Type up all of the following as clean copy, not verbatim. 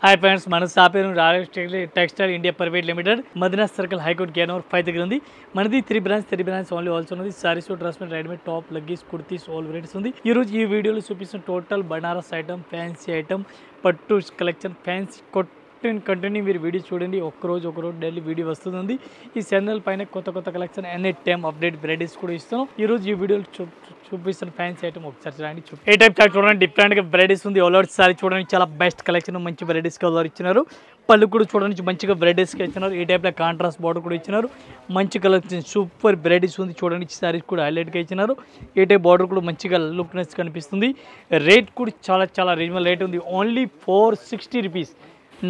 Hi friends, మన షాపేరు Rajesh textile India private limited Madina circle high court gate number 5 దగ్గర ఉంది. మనది 3 బ్రాంచ్ ఓన్లీ ఆల్సో ఉన్నది. Saris, dress material, readymade, top, leggings, kurtis all varieties ఉంది. ఈ రోజు ఈ వీడియోలో చూపిస్తున్న total Banaras item, fancy item, పట్టు కలెక్షన్, ఫ్యాన్సీ కంటిన్యూ మీరు వీడియో చూడండి. ఒక్కరోజు డైలీ వీడియో వస్తుంది. ఈ ఛానల్ పైన కొత్త collection any time update varieties కూడా ఇస్తాం. ఈ రోజు ఈ వీడియోలో చూపిస్తున్న ఫ్యాన్సీ ఐటమ్ ఒకసారి చూడండి. ఏ టైప్ చార్ట్ చూడండి, డిఫరెంట్గా వెరైటీస్ ఉంది. ఆల్ ఓవర్ సారీ చూడండి, చాలా బెస్ట్ కలెక్షన్, మంచి వెరైటీస్ కలర్ ఇచ్చినారు. పళ్ళు కూడా చూడండి, మంచిగా వెరైటీస్గా ఇచ్చినారు. ఈ టైప్లో కాంట్రాస్ట్ బార్డర్ కూడా ఇచ్చినారు. మంచి కలెక్షన్, సూపర్ వెరైటీస్ ఉంది. చూడండి, సారీస్ కూడా హైలైట్గా ఇచ్చినారు. ఏ టైప్ బార్డర్ కూడా మంచిగా లుక్నెస్ కనిపిస్తుంది. రేట్ కూడా చాలా రీజనబుల్ రేట్ ఉంది. ఓన్లీ 460 రూపీస్,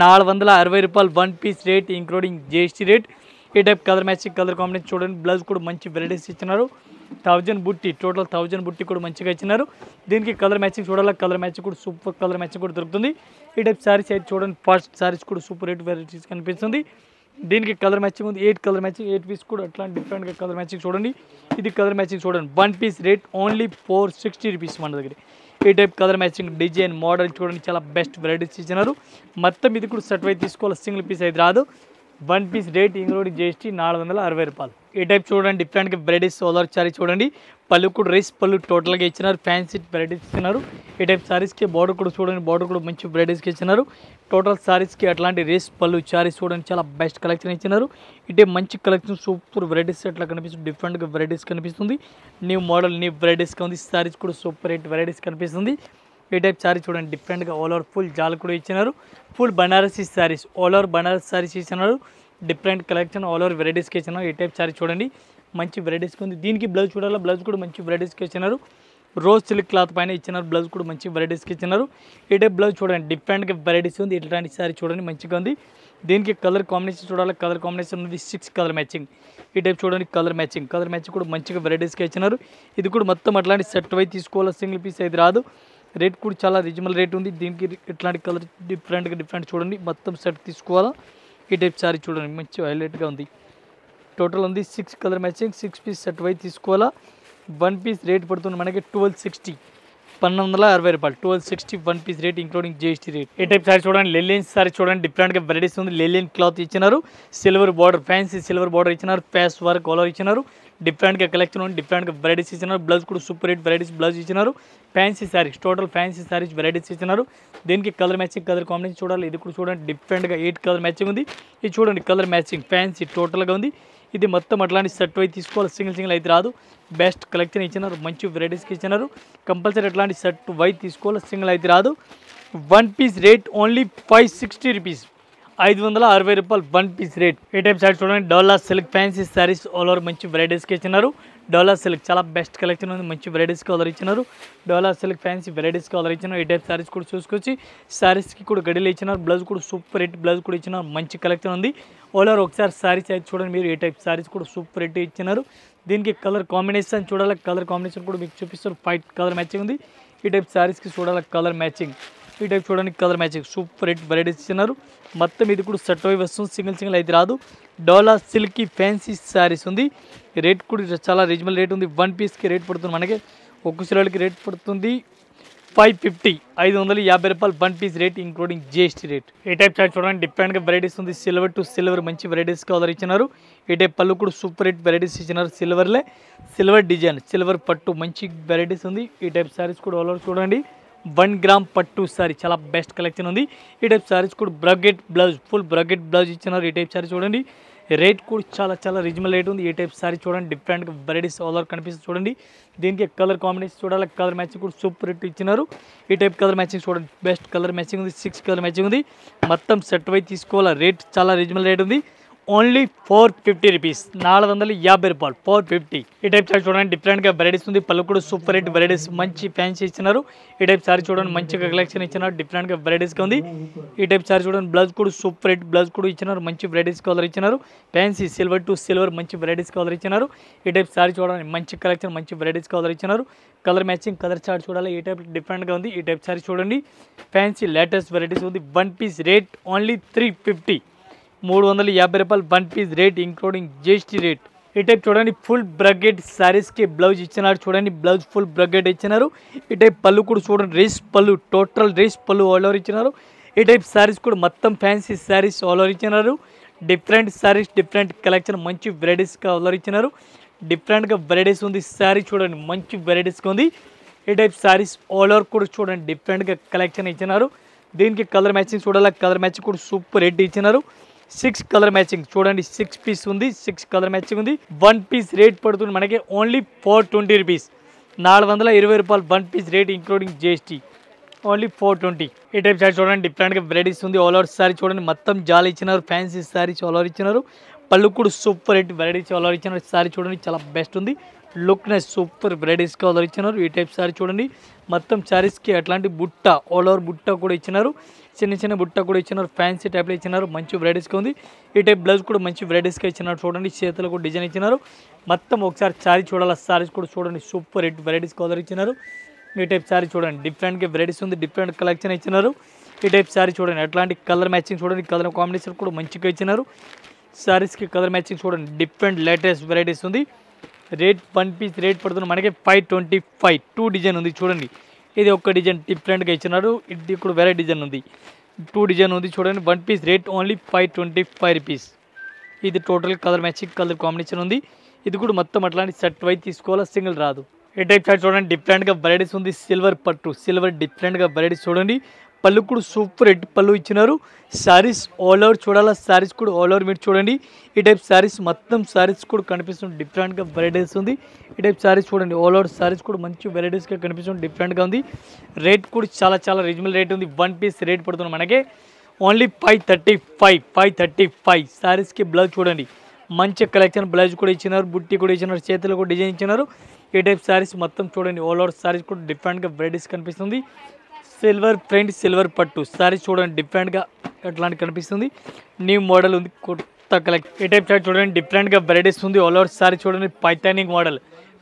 460 రూపాయలు one piece rate, including GST rate. ఈ type colour matching, colour combination చూడండి. బ్లౌజ్ కూడా మంచి వెరైటీస్ ఇచ్చినారు. 1000 బుట్టి, టోటల్ 1000 బుట్టి కూడా మంచిగా ఇచ్చినారు. దీనికి కలర్ మ్యాచింగ్ చూడాలి. కలర్ మ్యాచింగ్ కూడా సూపర్ కలర్ మ్యాచింగ్ కూడా దొరుకుతుంది. ఈ టైప్ సారీస్ అయితే చూడండి, ఫస్ట్ సారీస్ కూడా సూపర్ రేట్ వెరైటీస్ కనిపిస్తుంది. దీనికి కలర్ మ్యాచింగ్ ఉంది. 8 పీస్ కూడా అట్లాంటి డిఫరెంట్గా కలర్ మ్యాచింగ్ చూడండి. ఇది కలర్ మ్యాచింగ్ చూడండి, one piece rate only 460 rupees మన దగ్గర. ఈ type colour matching, design, model చూడండి, చాలా బెస్ట్ వెరైటీస్ ఇచ్చినారు. మొత్తం ఇది కూడా సెట్ వైజ్ తీసుకోవాలి, సింగిల్ పీస్ అయితే రాదు. One piece rate including GST 460 రూపాయలు. ఈ టైప్ చూడండి, డిఫరెంట్గా వెరైటీస్ సోలార్ సారీ చూడండి. పళ్ళు కూడా రేస్ పళ్ళు టోటల్గా ఇచ్చినారు. ఫ్యాన్సీ వెరైటీస్ ఇచ్చినారు. ఈ టైప్ సారీస్కి బార్డర్ కూడా చూడండి, బార్డర్ కూడా మంచి వెరైటీస్కి ఇచ్చినారు. టోటల్ సారీస్కి అట్లాంటి రేస్ పళ్ళు సారీస్ చూడండి, చాలా బెస్ట్ కలెక్షన్ ఇచ్చినారు. ఇటే మంచి కలెక్షన్, సూపర్ వెరైటీస్ అట్లా కనిపిస్తుంది. డిఫరెంట్గా వెరైటీస్ కనిపిస్తుంది. న్యూ మోడల్, న్యూ వెరైటీస్గా ఉంది. సారీస్ కూడా సూపర్ రేట్ వెరైటీస్ కనిపిస్తుంది. ఈ టైప్ సారీ చూడండి, డిఫరెంట్గా ఆల్ ఓవర్ ఫుల్ జాల్ కూడా ఇచ్చినారు. Full Banarasi saris, all over Banaras saris ఇచ్చినారు. డిఫరెంట్ కలెక్షన్, ఆల్ ఓవర్ వెరైటీస్కి ఇచ్చినారు. ఈ టైప్ సారీ చూడండి, మంచి వెరైటీస్కి ఉంది. దీనికి బ్లౌజ్ చూడాలి, బ్లౌజ్ కూడా మంచి వెరైటీస్కి ఇచ్చినారు. రోజ్ సిల్క్ క్లాత్ పైన ఇచ్చినారు. బ్లౌజ్ కూడా మంచి వెరైటీస్కి ఇచ్చినారు. ఈ టైప్ బ్లౌజ్ చూడండి, డిఫరెంట్గా వెరైటీస్ ఉంది. ఇట్లాంటి సారీ చూడండి, మంచిగా ఉంది. దీనికి కలర్ కాంబినేషన్ చూడాలి. కలర్ కాంబినేషన్ ఉంది 6 కలర్ మ్యాచింగ్. ఈ టైప్ చూడండి, కలర్ మ్యాచింగ్ కూడా మంచిగా వెరైటీస్గా ఇచ్చినారు. ఇది కూడా మొత్తం అట్లాంటి సెట్ వై తీసుకోవాలి, సింగిల్ పీస్ అయితే రాదు. రేట్ కూడా చాలా రీజనబుల్ రేట్ ఉంది. దీనికి ఇట్లాంటి కలర్ డిఫరెంట్ చూడండి, మొత్తం సెట్ తీసుకోవాలా. ఈ టైప్ సారీ చూడండి, మంచి హైలైట్గా ఉంది. టోటల్ ఉంది 6 కలర్ మ్యాచింగ్, 6 పీస్ సెట్ వై తీసుకోవాలా. వన్ పీస్ రేట్ పడుతుంది మనకి 1260, 1260 రూపాయలు. 1260 one piece rate including GST rate. ఏ టైప్ సారీ చూడండి, లెలియన్ సారీ చూడండి, డిఫరెంట్గా వెరైటీస్ ఉంది. లెలియన్ క్లాత్ ఇచ్చినారు. Silver border, fancy silver border ఇచ్చినారు. ప్యాస్ వర్క్ కలర్ ఇచ్చినారు. డిఫరెంట్గా కలెక్షన్ ఉంది. డిఫరెంట్గా వెరైటీస్ ఇచ్చినారు. బ్లౌజ్ కూడా సూపర్ రేట్ వెరైటీస్ బ్లౌజ్ ఇచ్చినారు. Fancy saris, total fancy saris varieties ఇచ్చినారు. దీనికి కలర్ మ్యాచింగ్, కలర్ కాంబినేషన్ చూడాలి. ఇది కూడా చూడండి, డిఫరెంట్గా 8 కలర్ మ్యాచింగ్ ఉంది. ఇది చూడండి, కలర్ మ్యాచింగ్ ఫ్యాన్సీ టోటల్గా ఉంది. ఇది మొత్తం అట్లాంటి సెట్ వై తీసుకోవాలి, సింగిల్ అయితే రాదు. బెస్ట్ కలెక్షన్ ఇచ్చినారు, మంచి వెరైటీస్కి ఇచ్చినారు. కంపల్సరీ అట్లాంటి సెట్ వై తీసుకోవాలి, సింగిల్ అయితే రాదు. One piece rate only 560 rupees, 560 రూపాయలు వన్ పీస్ రేట్. ఏ టైప్ సారీస్ చూడండి, Dola silk fancy saris all over మంచి వెరైటీస్కి ఇచ్చినారు. డోలా సిల్క్ చాలా బెస్ట్ కలెక్షన్ ఉంది, మంచి వెరైటీస్కి ఆర్డర్ ఇచ్చినారు. డోలా సిల్క్ ఫ్యాన్సీ వెరైటీస్కి ఆర్డర్ ఇచ్చినారు. ఈ టైప్ సారీస్ కూడా చూసుకొచ్చి సారీస్కి కూడా గడిలు ఇచ్చినారు. బ్లౌజ్ కూడా సూపర్ రేట్ బ్లౌజ్ కూడా ఇచ్చినారు. మంచి కలెక్షన్ ఉంది. ఆల్ ఓవర్ ఒకసారి సారీస్ అయితే చూడండి మీరు. ఏ టైప్ సారీస్ కూడా సూపర్ రేట్ ఇచ్చినారు. దీనికి కలర్ కాంబినేషన్ చూడాలి. కలర్ కాంబినేషన్ కూడా మీకు చూపిస్తారు. 5 కలర్ మ్యాచింగ్ ఉంది. ఈ టైప్ సారీస్కి చూడాలి కలర్ మ్యాచింగ్. ఈ టైప్ చూడండి, colour matching super rate varieties ఇచ్చినారు. మొత్తం ఇది కూడా సెట్ అయి వస్తుంది, సింగిల్ అయితే రాదు. డోలా సిల్క్ ఫ్యాన్సీ సారీస్ ఉంది. రేట్ కూడా చాలా రీజనబుల్ రేట్ ఉంది. వన్ పీస్కి రేట్ పడుతుంది మనకి, ఒక్క సిలర్కి రేట్ పడుతుంది 550, 550 రూపాయలు one piece rate including GST rate. ఏ టైప్ చార్ట్ చూడండి, డిఫరెంట్గా వెరైటీస్ ఉంది. సిల్వర్ టు సిల్వర్ మంచి వెరైటీస్కి ఆర్డర్ ఇచ్చినారు. ఈ టైప్ పళ్ళు కూడా సూపర్ రేట్ వెరైటీస్ ఇచ్చినారు. సిల్వర్లే సిల్వర్ డిజైన్, సిల్వర్ పట్టు మంచి వెరైటీస్ ఉంది. ఈ టైప్ సారీస్ కూడా ఆల్ ఓవర్ చూడండి. 1 గ్రామ్ పట్టు సారీ చాలా బెస్ట్ కలెక్షన్ ఉంది. ఈ టైప్ సారీస్ కూడా బ్రగెట్ బ్లౌజ్, ఫుల్ బ్రగెట్ బ్లౌజ్ ఇచ్చినారు. ఈ టైప్ సారీ చూడండి, రేట్ కూడా చాలా రీజనబుల్ రేట్ ఉంది. ఈ టైప్ సారీ చూడండి, డిఫరెంట్గా వెరైటీస్ ఆల్ ఓవర్ కనిపిస్తుంది చూడండి. దీనికి కలర్ కాంబినేషన్ చూడాలి. కలర్ మ్యాచింగ్ కూడా సూపర్ రేట్ ఇచ్చినారు. ఈ టైప్ కలర్ మ్యాచింగ్ చూడండి, బెస్ట్ కలర్ మ్యాచింగ్ ఉంది. 6 కలర్ మ్యాచింగ్ ఉంది. మొత్తం సెట్ వై తీసుకోవాలి. రేట్ చాలా రీజనబుల్ రేట్ ఉంది. ఓన్లీ 450 రూపీస్, 450 రూపాయలు 450. ఈ టైప్ సారీ చూడండి, డిఫరెంట్గా వెరైటీస్ ఉంది. పళ్ళు కూడా సూపర్ రేట్ వెరైటీస్ మంచి ఫ్యాన్సీ ఇచ్చినారు. ఈ టైప్ సారీ చూడండి, మంచిగా కలెక్షన్ ఇచ్చినారు. డిఫరెంట్గా వెరైటీస్గా ఉంది. ఈ టైప్ సారీ చూడండి, బ్లౌజ్ కూడా సూపర్ రేట్ బ్లౌజ్ కూడా ఇచ్చినారు. మంచి వెరైటీస్ కలర్ ఇచ్చినారు. ఫ్యాన్సీ సిల్వర్ టు సిల్వర్ మంచి వెరైటీస్ కలర్ ఇచ్చినారు. ఈ టైప్ సారీ చూడండి, మంచి కలెక్షన్ మంచి వెరైటీస్ కలర్ ఇచ్చినారు. కలర్ మ్యాచింగ్, కలర్ చార్ట్ చూడాలి. ఈ టైప్ డిఫరెంట్గా ఉంది. ఈ టైప్ సారీ చూడండి, ఫ్యాన్సీ లేటెస్ట్ వెరైటీస్ ఉంది. వన్ పీస్ రేట్ ఓన్లీ 350, 350 రూపాయలు one piece rate including GST rate. ఈ టైప్ చూడండి, ఫుల్ బ్రగెట్ సారీస్కి బ్లౌజ్ ఇచ్చినారు. చూడండి, బ్లౌజ్ ఫుల్ బ్రగెట్ ఇచ్చినారు. ఈ టైప్ పళ్ళు కూడా చూడండి, రేస్ పళ్ళు, టోటల్ రేస్ పళ్ళు ఆల్ ఓవర్ ఇచ్చినారు. ఈ టైప్ శారీస్ కూడా మొత్తం ఫ్యాన్సీ శారీస్ ఆల్ ఓవర్ ఇచ్చినారు. డిఫరెంట్ శారీస్ డిఫరెంట్ కలెక్షన్ మంచి వెరైటీస్గా ఆల్ ఓవర్ ఇచ్చినారు. డిఫరెంట్గా వెరైటీస్ ఉంది. శారీ చూడండి మంచి వెరైటీస్గా ఉంది. ఈ టైప్ శారీస్ ఆల్ ఓవర్ కూడా చూడండి డిఫరెంట్గా కలెక్షన్ ఇచ్చినారు. దీనికి కలర్ మ్యాచింగ్ చూడాలి. కలర్ మ్యాచింగ్ కూడా సూపర్ రేట్ ఇచ్చినారు. 6 కలర్ మ్యాచింగ్ చూడండి 6 పీస్ ఉంది. 6 కలర్ మ్యాచింగ్ ఉంది. 1 పీస్ రేట్ పడుతుంది మనకి ఓన్లీ 420 రూపీస్. 420 రూపాయలు 1 piece rate including GST only 420. ఈ టైప్ శారీ చూడండి డిఫరెంట్గా వెరైటీస్ ఉంది. ఆల్ ఓవర్ శారీ చూడండి మొత్తం జాలి ఇచ్చినారు. ఫ్యాన్సీ శారీస్ ఆల్ ఓవర్ ఇచ్చినారు. పళ్ళు కూడా super rate varieties all over ఇచ్చినారు. శారీ చూడండి చాలా బెస్ట్ ఉంది. లుక్నెస్ సూపర్ వెరైటీస్గా ఆల్ ఓవర్ ఇచ్చినారు. ఈ టైప్ శారీ చూడండి మొత్తం శారీస్కి అట్లాంటి బుట్ట ఆల్ ఓవర్ బుట్ట కూడా ఇచ్చినారు. చిన్న చిన్న బుట్ట కూడా ఇచ్చినారు. ఫ్యాన్సీ టైప్లో ఇచ్చినారు. మంచి వెరైటీస్గా ఉంది. ఈ టైప్ బ్లౌజ్ కూడా మంచి వెరైటీస్గా ఇచ్చినారు. చూడండి చేతులు కూడా డిజైన్ ఇచ్చినారు. మొత్తం ఒకసారి శారీ చూడాలి. శారీస్ కూడా చూడండి సూపర్ రేట్ వెరైటీస్గా ఆల్ ఓవర్ ఇచ్చినారు. ఈ టైప్ శారీ చూడండి డిఫరెంట్గా వెరైటీస్ ఉంది. డిఫరెంట్ కలెక్షన్ ఇచ్చినారు. ఈ టైప్ శారీ చూడండి అట్లాంటి కలర్ మ్యాచింగ్ చూడండి. కలర్ కాంబినేషన్ కూడా మంచిగా ఇచ్చినారు. శారీస్కి కలర్ మ్యాచింగ్ చూడండి డిఫరెంట్ లేటెస్ట్ వెరైటీస్ ఉంది. రేట్ 1 పీస్ రేట్ పడుతుంది మనకి 525. 2 డిజైన్ ఉంది చూడండి. ఇది ఒక డిజైన్ డిఫరెంట్గా ఇచ్చినారు. ఇది ఇప్పుడు వేరే డిజైన్ ఉంది. 2 డిజైన్ ఉంది చూడండి. 1 పీస్ రేట్ ఓన్లీ 525 రూపీస్. ఇది total colour matching colour combination ఉంది. ఇది కూడా మొత్తం అట్లాంటి సెట్ వైజ్ తీసుకోవాలా, సింగిల్ రాదు. ఈ టైప్ షార్ట్ చూడండి డిఫరెంట్గా వెరైటీస్ ఉంది. సిల్వర్ పట్టు సిల్వర్ డిఫరెంట్గా వెరైటీస్ చూడండి. పళ్ళు కూడా సూపర్ రెడ్ పళ్ళు ఇచ్చినారు. శారీస్ ఆల్ ఓవర్ చూడాలా. శారీస్ కూడా ఆల్ ఓవర్ మీరు చూడండి. ఈ టైప్ శారీస్ మొత్తం శారీస్ కూడా కనిపిస్తుంది. డిఫరెంట్గా వెరైటీస్ ఉంది. ఈ టైప్ శారీస్ చూడండి ఆల్ ఓవర్ శారీస్ కూడా మంచి వెరైటీస్గా కనిపిస్తుంది. డిఫరెంట్గా ఉంది. రేట్ కూడా చాలా రీజనబుల్ రేట్ ఉంది. 1 పీస్ రేట్ పడుతుంది మనకి ఓన్లీ 535. శారీస్కి బ్లౌజ్ చూడండి మంచి కలెక్షన్. బ్లౌజ్ కూడా ఇచ్చినారు. బుట్టి కూడా ఇచ్చినారు. చేతులు కూడా డిజైన్ ఇచ్చినారు. ఈ టైప్ శారీస్ మొత్తం చూడండి ఆల్ ఓవర్ శారీస్ కూడా డిఫరెంట్గా వెరైటీస్ కనిపిస్తుంది. సిల్వర్ ప్రింట్ సిల్వర్ పట్టు శారీస్ చూడండి డిఫరెంట్గా అట్లాంటి కనిపిస్తుంది. న్యూ మోడల్ ఉంది. కొత్త కలెక్షన్. ఈ టైప్ శారీ చూడండి డిఫరెంట్గా వెరైటీస్ ఉంది. ఆల్ ఓవర్ శారీ చూడండి పైథానిక్ మోడల్.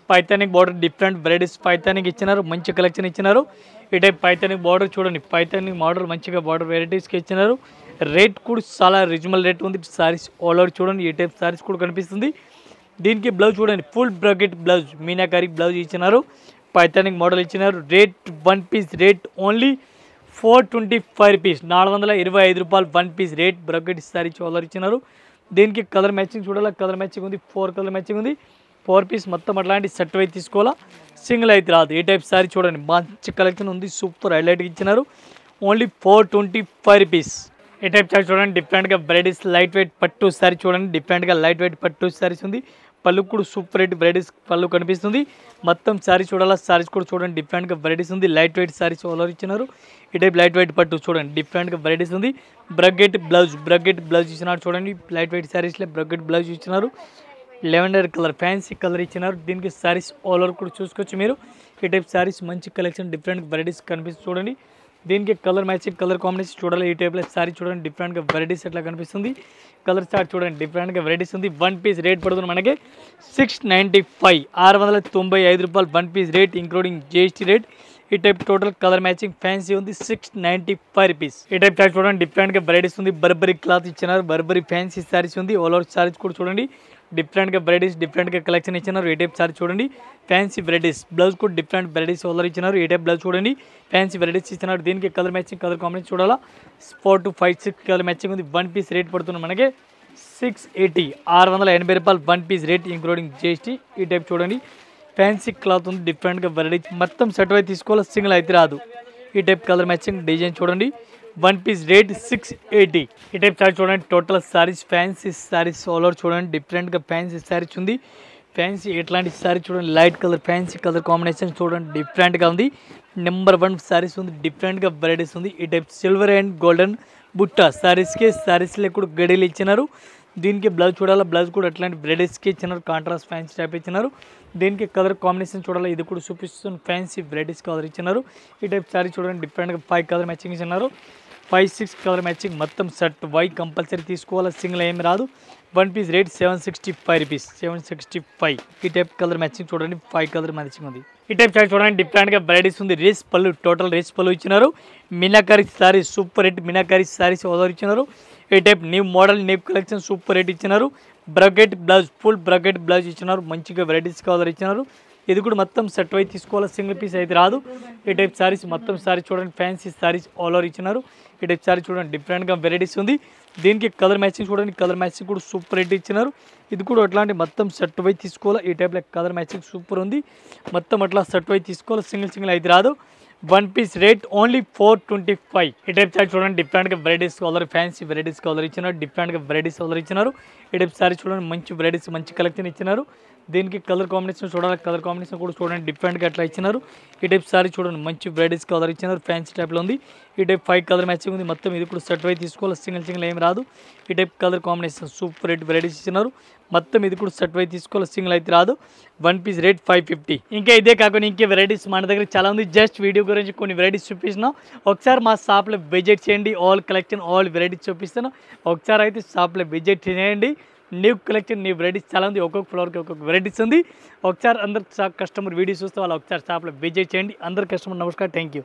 పైథానిక్ బార్డర్ డిఫరెంట్ వెరైటీస్ పైథానిక్ ఇచ్చినారు. మంచి కలెక్షన్ ఇచ్చినారు. ఈ టైప్ పైథానిక్ బార్డర్ చూడండి. పైథానిక్ మోడల్ మంచిగా బార్డర్ వెరైటీస్కి ఇచ్చినారు. రేట్ కూడా చాలా రీజనబుల్ రేట్ ఉంది. శారీస్ ఆల్ ఓవర్ చూడండి. ఈ టైప్ శారీస్ కూడా కనిపిస్తుంది. దీనికి బ్లౌజ్ చూడండి full bracket blouse meenakari blouse ఇచ్చినారు. పైథానిక్ మోడల్ ఇచ్చినారు. Rate 1 piece rate only 425 rupees. 425 రూపాయలు 1 piece rate bracket sari all over ఇచ్చినారు. దీనికి కలర్ మ్యాచింగ్ చూడాలి. కలర్ మ్యాచింగ్ ఉంది. 4 కలర్ మ్యాచింగ్ ఉంది. 4 పీస్ మొత్తం అట్లాంటి సెట్ అయితే తీసుకోవాలా, సింగిల్ అయితే రాదు. ఈ టైప్ శారీ చూడండి మంచి కలెక్షన్ ఉంది. సూపర్ హైలైట్గా ఇచ్చినారు. Only 425 rupees. ఈ టైప్ శారీ చూడండి డిఫరెంట్గా వెరైటీస్ లైట్ వెయిట్ పట్టు శారీ చూడండి. డిఫరెంట్గా లైట్ వెయిట్ పట్టు శారీస్ ఉంది. పళ్ళు కూడా సూపర్ రేట్ వెరైటీస్ పళ్ళు కనిపిస్తుంది. మొత్తం శారీ చూడాలా. శారీస్ కూడా చూడండి డిఫరెంట్గా వెరైటీస్ ఉంది. Light weight saris all over ఇచ్చినారు. ఈ టైప్ లైట్ వెయిట్ పట్టు చూడండి డిఫరెంట్గా వెరైటీస్ ఉంది. బ్రగ్గెట్ బ్లౌజ్ ఇచ్చినారు చూడండి. లైట్ వెయిట్ శారీస్లో బ్రగ్గెట్ బ్లౌజ్ ఇచ్చినారు. లెవెండర్ కలర్ ఫ్యాన్సీ కలర్ ఇచ్చినారు. దీనికి శారీస్ ఆల్ ఓవర్ కూడా చూసుకోవచ్చు మీరు. ఈ టైప్ శారీస్ మంచి కలెక్షన్ డిఫరెంట్ వెరైటీస్ కనిపిస్తుంది చూడండి. దీనికి కలర్ మ్యాచింగ్ కలర్ కాంబినేషన్ చూడాలి. ఈ టైప్లో శారీ చూడండి డిఫరెంట్గా వెరైటీస్ ఎట్లా కనిపిస్తుంది. కలర్ చార్ట్ చూడండి డిఫరెంట్గా వెరైటీస్ ఉంది. 1 పీస్ రేట్ పడుతుంది మనకి 695. 695 రూపాయలు 1 piece rate including GST rate. ఈ type total colour matching fancy ఉంది. 695 రూపీస్. ఈ టైప్ చార్ట్ చూడండి డిఫరెంట్గా వెరైటీస్ ఉంది. బర్బరీ క్లాత్ ఇచ్చినారు. బర్బరీ ఫ్యాన్సీ శారీస్ ఉంది. ఆల్ ఓవర్ శారీస్ కూడా చూడండి డిఫరెంట్గా వెరైటీస్ డిఫరెంట్గా కలెక్షన్ ఇచ్చినారు. ఈ టైప్ సారీ చూడండి ఫ్యాన్సీ వెరైటీస్. బ్లౌజ్ కూడా డిఫరెంట్ వెరైటీస్ ఆల్ ఇచ్చినారు. ఈ టైప్ బ్లౌజ్ చూడండి ఫ్యాన్సీ వెరైటీస్ ఇచ్చినారు. దీనికి కలర్ మ్యాచింగ్ కలర్ కాంబినేషన్ చూడాలా. 4 to 5 6 కలర్ మ్యాచింగ్ ఉంది. 1 పీస్ రేట్ పడుతుంది మనకి 680. 680 రూపాయలు 1 పీస్ రేట్ ఇంక్లూడింగ్ GST. ఈ టైప్ చూడండి ఫ్యాన్సీ క్లాత్ ఉంది. డిఫరెంట్గా వెరైటీ మొత్తం సెట్ అయితే తీసుకోవాలి, సింగిల్ అయితే రాదు. ఈ టైప్ కలర్ మ్యాచింగ్ డిజైన్ చూడండి 1 పీస్ రేట్ 680. ఈ టైప్ సారీ చూడండి total sarees fancy saris all over చూడండి డిఫరెంట్గా ఫ్యాన్సీ సారీస్ ఉంది. ఫ్యాన్సీ ఎట్లాంటి సారీ చూడండి light colour fancy colour combination చూడండి డిఫరెంట్గా ఉంది. నెంబర్ 1 సారీస్ ఉంది. డిఫరెంట్గా వెరైటీస్ ఉంది. ఈ టైప్ సిల్వర్ అండ్ గోల్డెన్ బుట్ట సారీస్కి సారీస్లో కూడా గడియలు ఇచ్చినారు. దీనికి బ్లౌజ్ చూడాలి. బ్లౌజ్ కూడా అట్లాంటి వెరైటీస్కి ఇచ్చినారు. కాంట్రాస్ట్ ఫ్యాన్సీ టైప్ ఇచ్చినారు. దీనికి కలర్ కాంబినేషన్ చూడాలి. ఇది కూడా చూపిస్తుంది ఫ్యాన్సీ వెరైటీస్ కలర్ ఇచ్చినారు. ఈ టైప్ సారీ చూడండి డిఫరెంట్గా 5 కలర్ మ్యాచింగ్ ఇచ్చినారు. 5 6 కలర్ మ్యాచింగ్ మొత్తం సెట్ వై కంపల్సరీ తీసుకోవాలి, సింగిల్ ఏమి రాదు. 1 పీస్ రేట్ 765 రూపీస్. 765. ఈ టైప్ కలర్ మ్యాచింగ్ చూడండి 5 కలర్ మ్యాచింగ్ ఉంది. ఈ టైప్ సారీ చూడండి డిఫరెంట్గా వెరైటీస్ ఉంది. రేస్ పళ్ళు టోటల్ రేస్ పళ్ళు ఇచ్చినారు. Meenakari sari super rate meenakari saris order ఇచ్చినారు. ఈ type new model new collection super rate ఇచ్చినారు. Brocade blouse full brocade blouse ఇచ్చినారు. మంచిగా వెరైటీస్ ఆర్డర్ ఇచ్చినారు. ఇది కూడా మొత్తం సెట్ అయి తీసుకోవాలి, సింగిల్ పీస్ అయితే రాదు. ఈ టైప్ సారీస్ మొత్తం సారీ చూడండి, ఫ్యాన్సీ సారీస్ ఆల్ ఓవర్ ఇచ్చినారు. ఈ టైప్ సారీ చూడండి, డిఫరెంట్గా వెరైటీస్ ఉంది. దీనికి కలర్ మ్యాచింగ్ చూడండి, కలర్ మ్యాచింగ్ కూడా సూపర్ రేట్ ఇచ్చినారు. ఇది కూడా అట్లాంటి మొత్తం సెట్ అయి తీసుకోవాలి. ఈ టైప్లో కలర్ మ్యాచింగ్ సూపర్ ఉంది, మొత్తం అట్లా సెట్ అయి తీసుకోవాలి, సింగిల్ అయితే రాదు. One piece rate only 425. ఈ టైప్ సారీ చూడండి, డిఫరెంట్గా varieties colour, fancy varieties colour ఇచ్చినారు, డిఫరెంట్గా వెరైటీస్ కలర్ ఇచ్చినారు. ఈ టైప్ సారీ చూడండి, మంచి వెరైటీస్ మంచి కలెక్షన్ ఇచ్చినారు. దీనికి కలర్ కాంబినేషన్ చూడాలి, కలర్ కాంబినేషన్ కూడా చూడండి, డిఫరెంట్గా అట్లా ఇచ్చినారు. ఈ టైప్ సారీ చూడండి, మంచి వెరైటీస్ కలర్ ఇచ్చినారు, ఫ్యాన్సీ టైప్లో ఉంది. ఈ టైప్ 5 కలర్ మ్యాచింగ్ ఉంది, మొత్తం ఇది కూడా సెట్ అయి తీసుకోవాలి, సింగిల్ ఏం రాదు. ఈ type colour combination super rate varieties ఇచ్చినారు, మొత్తం ఇది కూడా సెట్ అయి తీసుకోవాలి, సింగిల్ అయితే రాదు. One piece rate 550. ఇంకా ఇదే కాకుండా ఇంకే వెరైటీస్ మన దగ్గర చాలా ఉంది. జస్ట్ వీడియో గురించి కొన్ని వెరైటీస్ చూపిస్తున్నాం, ఒకసారి మా షాప్లో విజిట్ చేయండి. ఆల్ కలెక్షన్ ఆల్ వెరైటీస్ చూపిస్తాను, ఒకసారి అయితే షాప్లో విజిట్ చేయండి. న్యూ కలెక్షన్ న్యూ వెరైటీస్ చాలా ఉంది, ఒక్కొక్క ఫ్లోర్కి ఒక్కొక్క వెరైటీస్ ఉంది. ఒకసారి అందరు కస్టమర్ వీడియో చూస్తే వాళ్ళు ఒకసారి షాప్లో విజిట్ చేయండి. అందరు కస్టమర్ నమస్కారం, థ్యాంక్ యూ.